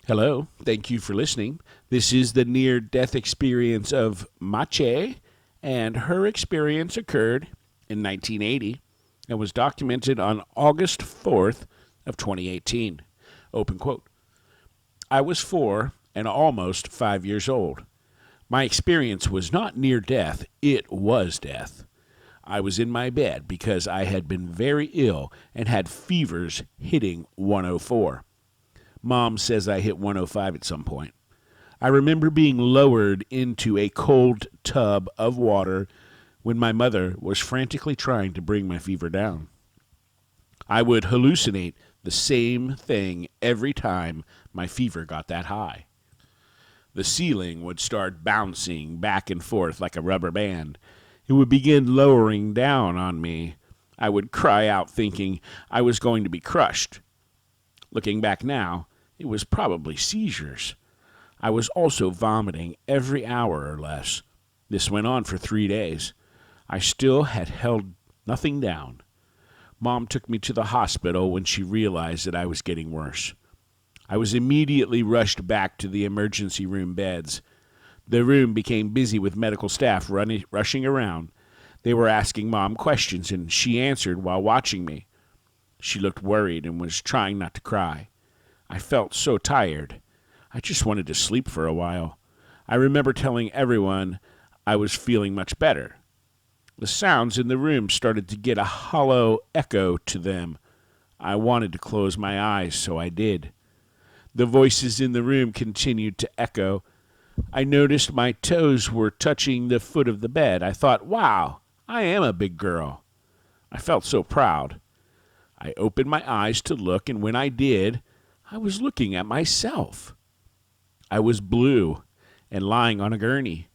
Hello, thank you for listening. This is the near death experience of Mache, and her experience occurred in 1980 and was documented on August 4th of 2018. Open quote. I was 4 and almost 5 years old. My experience was not near death, it was death. I was in my bed because I had been very ill and had fevers hitting 104. Mom says I hit 105 at some point. I remember being lowered into a cold tub of water when my mother was frantically trying to bring my fever down. I would hallucinate the same thing every time my fever got that high. The ceiling would start bouncing back and forth like a rubber band. It would begin lowering down on me. I would cry out thinking I was going to be crushed. Looking back now, it was probably seizures. I was also vomiting every hour or less. This went on for 3 days. I still had held nothing down. Mom took me to the hospital when she realized that I was getting worse. I was immediately rushed back to the emergency room beds. The room became busy with medical staff rushing around. They were asking Mom questions, and she answered while watching me. She looked worried and was trying not to cry. I felt so tired. I just wanted to sleep for a while. I remember telling everyone I was feeling much better. The sounds in the room started to get a hollow echo to them. I wanted to close my eyes, so I did. The voices in the room continued to echo. I noticed my toes were touching the foot of the bed. I thought, wow, I am a big girl. I felt so proud. I opened my eyes to look, and when I did, I was looking at myself. I was blue and lying on a gurney.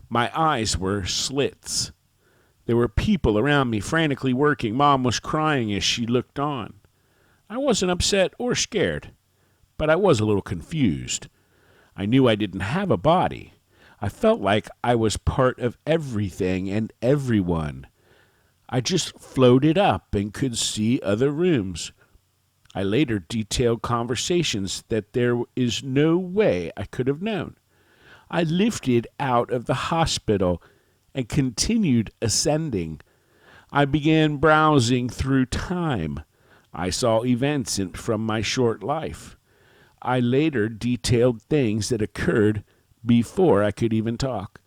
My eyes were slits. There were people around me frantically working. Mom was crying as she looked on. I wasn't upset or scared, but I was a little confused. I knew I didn't have a body. I felt like I was part of everything and everyone. I just floated up and could see other rooms. I later detailed conversations that there is no way I could have known. I lifted out of the hospital and continued ascending. I began browsing through time. I saw events from my short life. I later detailed things that occurred before I could even talk.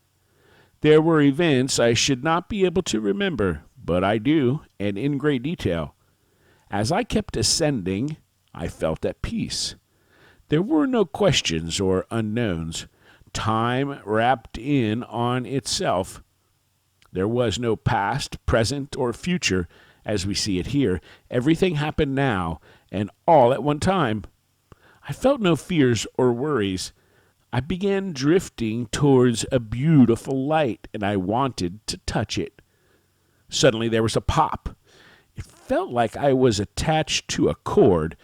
There were events I should not be able to remember, but I do, and in great detail. As I kept ascending, I felt at peace. There were no questions or unknowns. Time wrapped in on itself. There was no past, present, or future as we see it here. Everything happened now, and all at one time. I felt no fears or worries. I began drifting towards a beautiful light, and I wanted to touch it. Suddenly there was a pop. It felt like I was attached to a cord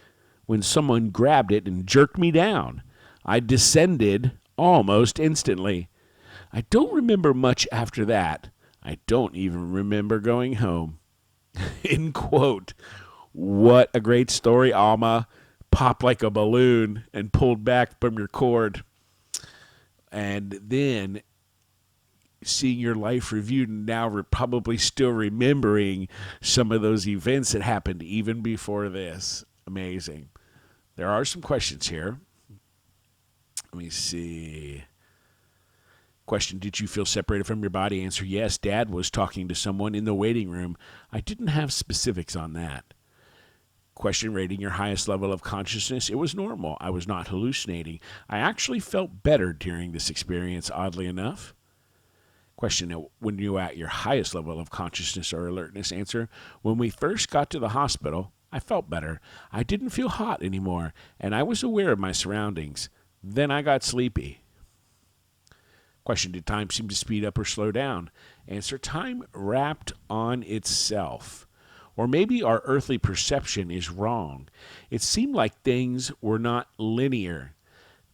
when someone grabbed it and jerked me down. I descended almost instantly. I don't remember much after that. I don't even remember going home. End quote. What a great story, Alma. Popped like a balloon and pulled back from your cord. And then seeing your life reviewed and now probably still remembering some of those events that happened even before this. Amazing. There are some questions here. Let me see. Question, did you feel separated from your body? Answer, yes. Dad was talking to someone in the waiting room. I didn't have specifics on that. Question, rating your highest level of consciousness. It was normal. I was not hallucinating. I actually felt better during this experience, oddly enough. Question, when you were at your highest level of consciousness or alertness? Answer, when we first got to the hospital, I felt better. I didn't feel hot anymore, and I was aware of my surroundings. Then I got sleepy. Question, did time seem to speed up or slow down? Answer, time wrapped on itself. Or maybe our earthly perception is wrong. It seemed like things were not linear.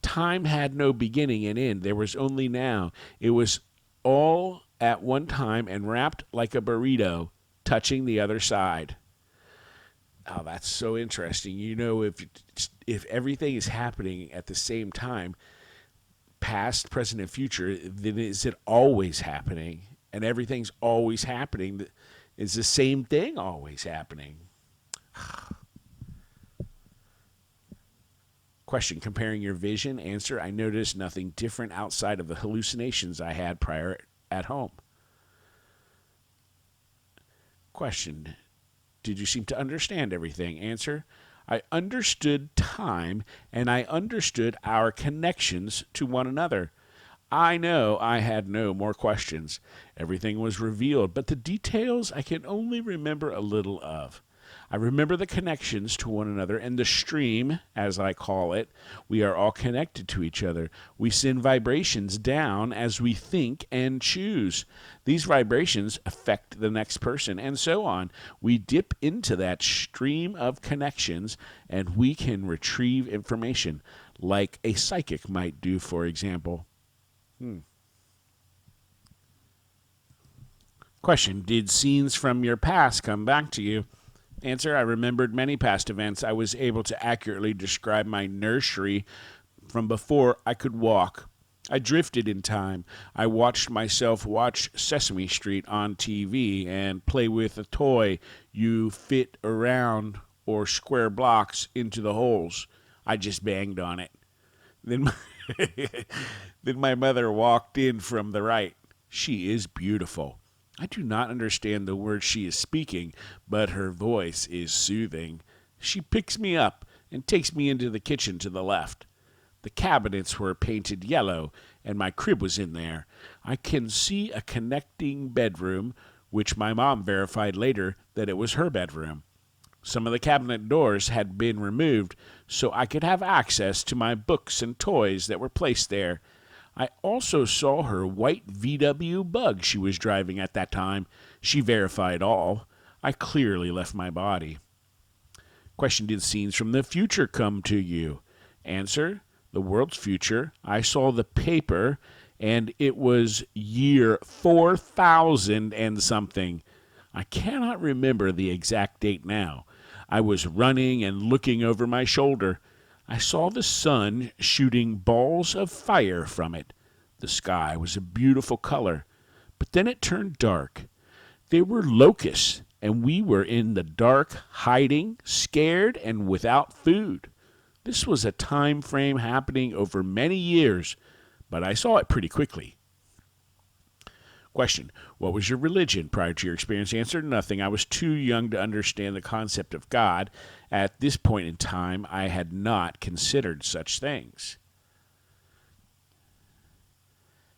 Time had no beginning and end. There was only now. It was all at one time and wrapped like a burrito, touching the other side. Oh, that's so interesting. If everything is happening at the same time, past, present, and future, then is it always happening? And everything's always happening. Is the same thing always happening? Question: comparing your vision. Answer: I noticed nothing different outside of the hallucinations I had prior at home. Question: did you seem to understand everything? Answer: I understood time and I understood our connections to one another. I know I had no more questions. Everything was revealed, but the details I can only remember a little of. I remember the connections to one another and the stream, as I call it. We are all connected to each other. We send vibrations down as we think and choose. These vibrations affect the next person, and so on. We dip into that stream of connections and we can retrieve information, like a psychic might do, for example. Question: did scenes from your past come back to you? Answer: I remembered many past events. I was able to accurately describe my nursery from before I could walk. I drifted in time. I watched myself watch Sesame Street on TV and play with a toy you fit around or square blocks into the holes. I just banged on it. Then then my mother walked in from the right. She is beautiful. I do not understand the words she is speaking, but her voice is soothing. She picks me up and takes me into the kitchen to the left. The cabinets were painted yellow, and my crib was in there. I can see a connecting bedroom, which my mom verified later that it was her bedroom. Some of the cabinet doors had been removed so I could have access to my books and toys that were placed there. I also saw her white VW Bug she was driving at that time. She verified all. I clearly left my body. Question: did scenes from the future come to you? Answer: the world's future. I saw the paper, and it was year 4000 and something. I cannot remember the exact date now. I was running and looking over my shoulder. I saw the sun shooting balls of fire from it. The sky was a beautiful color, but then it turned dark. They were locusts, and we were in the dark, hiding, scared, and without food. This was a time frame happening over many years, but I saw it pretty quickly. Question: what was your religion prior to your experience? Answer: nothing. I was too young to understand the concept of God. At this point in time, I had not considered such things.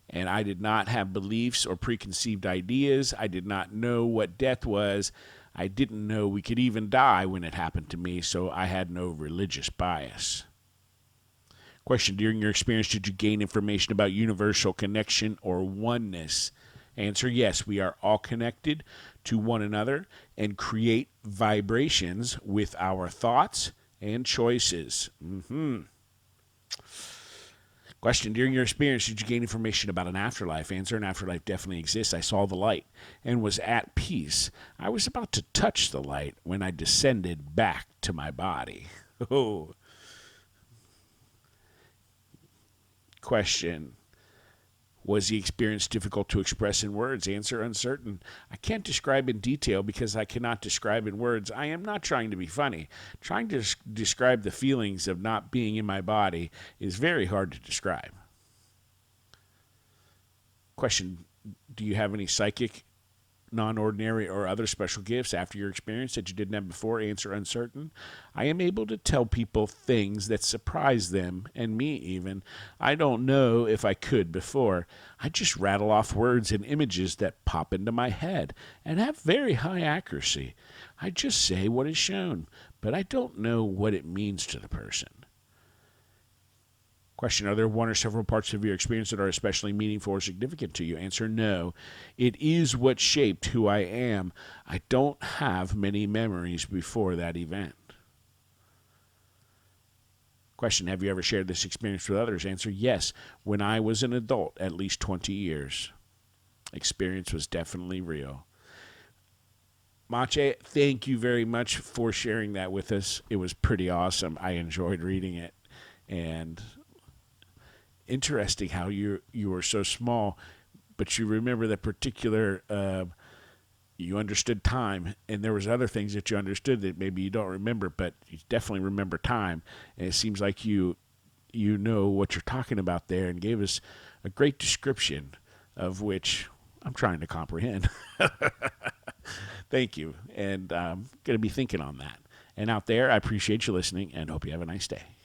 And I did not have beliefs or preconceived ideas. I did not know what death was. I didn't know we could even die when it happened to me, so I had no religious bias. Question: during your experience, did you gain information about universal connection or oneness? Answer: yes, we are all connected to one another and create vibrations with our thoughts and choices. Question: during your experience, did you gain information about an afterlife? Answer: an afterlife definitely exists. I saw the light and was at peace. I was about to touch the light when I descended back to my body. Oh. Question: was the experience difficult to express in words? Answer: uncertain. I can't describe in detail because I cannot describe in words. I am not trying to be funny. Trying to describe the feelings of not being in my body is very hard to describe. Question: do you have any psychic, non-ordinary, or other special gifts after your experience that you didn't have before? Answer: uncertain. I am able to tell people things that surprise them, and me even. I don't know if I could before. I just rattle off words and images that pop into my head and have very high accuracy. I just say what is shown, but I don't know what it means to the person. Question: are there one or several parts of your experience that are especially meaningful or significant to you? Answer: no. It is what shaped who I am. I don't have many memories before that event. Question: have you ever shared this experience with others? Answer: yes. When I was an adult, at least 20 years. Experience was definitely real. Mache, thank you very much for sharing that with us. It was pretty awesome. I enjoyed reading it, and interesting how you were so small, but you remember the particular. You understood time, and there was other things that you understood that maybe you don't remember, but you definitely remember time. And it seems like you know what you're talking about there, and gave us a great description of which I'm trying to comprehend. Thank you, and I'm going to be thinking on that. And out there, I appreciate you listening, and hope you have a nice day.